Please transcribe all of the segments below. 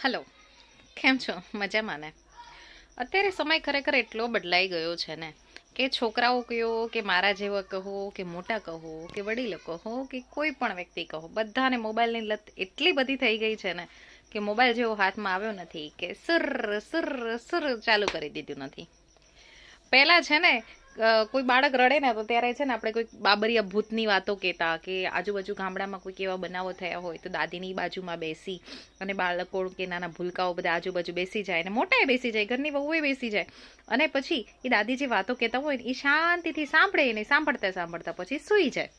Hello, કેમ છો? મજામાં ને? અત્યારે સમય ખરેખર એટલો બદલાઈ ગયો છે ને કે છોકરાઓ કહો કે મારા જેવા કહો કે મોટા કહો કે વડીલો કહો કે કોઈ પણ વ્યક્તિ કહો, બધાને મોબાઈલની લત એટલી બધી થઈ ગઈ છે ને કે મોબાઈલ જેવો હાથમાં આવ્યો નથી કે સુર સુર સુર ચાલુ કરી દીધું નથી. પહેલા છે ને કોઈ બાળક રડે ને તો ત્યારે છે ને આપણે કોઈ બાબરિયા ભૂતની વાતો કહેતા કે આજુબાજુ ગામડામાં કોઈક એવા બનાવો થયા હોય તો દાદીની બાજુમાં બેસી અને બાળકો કે નાના ભૂલકાઓ બધા આજુબાજુ બેસી જાય અને મોટાએ બેસી જાય, ઘરની વહુએ બેસી જાય અને પછી એ દાદી જે વાતો કહેતા હોય એ શાંતિથી સાંભળે ને સાંભળતા સાંભળતા પછી સૂઈ જાય.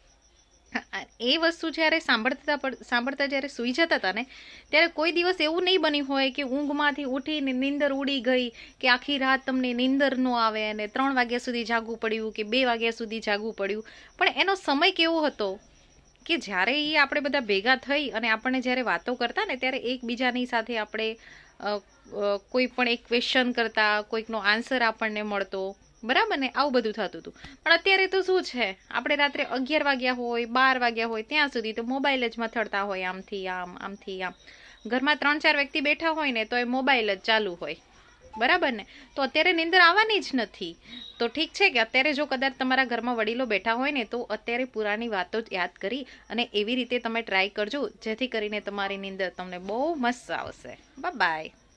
એ વસ્તુ જ્યારે સાંભળતા જ્યારે સૂઈ જતા હતા ને ત્યારે કોઈ દિવસ એવું નહીં બન્યું હોય કે ઊંઘમાંથી ઉઠીને નીંદર ઉડી ગઈ કે આખી રાત તમને નીંદર ન આવે અને 3 વાગ્યા સુધી જાગવું પડ્યું કે 2 વાગ્યા સુધી જાગવું પડ્યું. પણ એનો સમય કેવો હતો કે જ્યારે એ આપણે બધા ભેગા થઈ અને આપણને જ્યારે વાતો કરતા ને ત્યારે એકબીજાની સાથે આપણે કોઈ પણ એક ક્વેશ્ચન કરતા, કોઈકનો આન્સર આપણને મળતો, બરાબર ને? આવું બધું થતું હતું. પણ અત્યારે તો શું છે, આપણે રાત્રે 11 વાગ્યા હોય, 12 વાગ્યા હોય ત્યાં સુધી તો મોબાઈલ જ મથડતા હોય, આમથી આમ આમથી આમ. ઘરમાં 3-4 વ્યક્તિ બેઠા હોય ને તો એ મોબાઈલ જ ચાલુ હોય, બરાબર ને? તો અત્યારે નીંદર આવવાની જ નથી. તો ઠીક છે કે અત્યારે જો કદાચ તમારા ઘરમાં વડીલો બેઠા હોય ને તો અત્યારે પુરાની વાતો જ યાદ કરી અને એવી રીતે તમે ટ્રાય કરજો જેથી કરીને તમારી નીંદર તમને બહુ મસ્ત આવશે. Bye bye.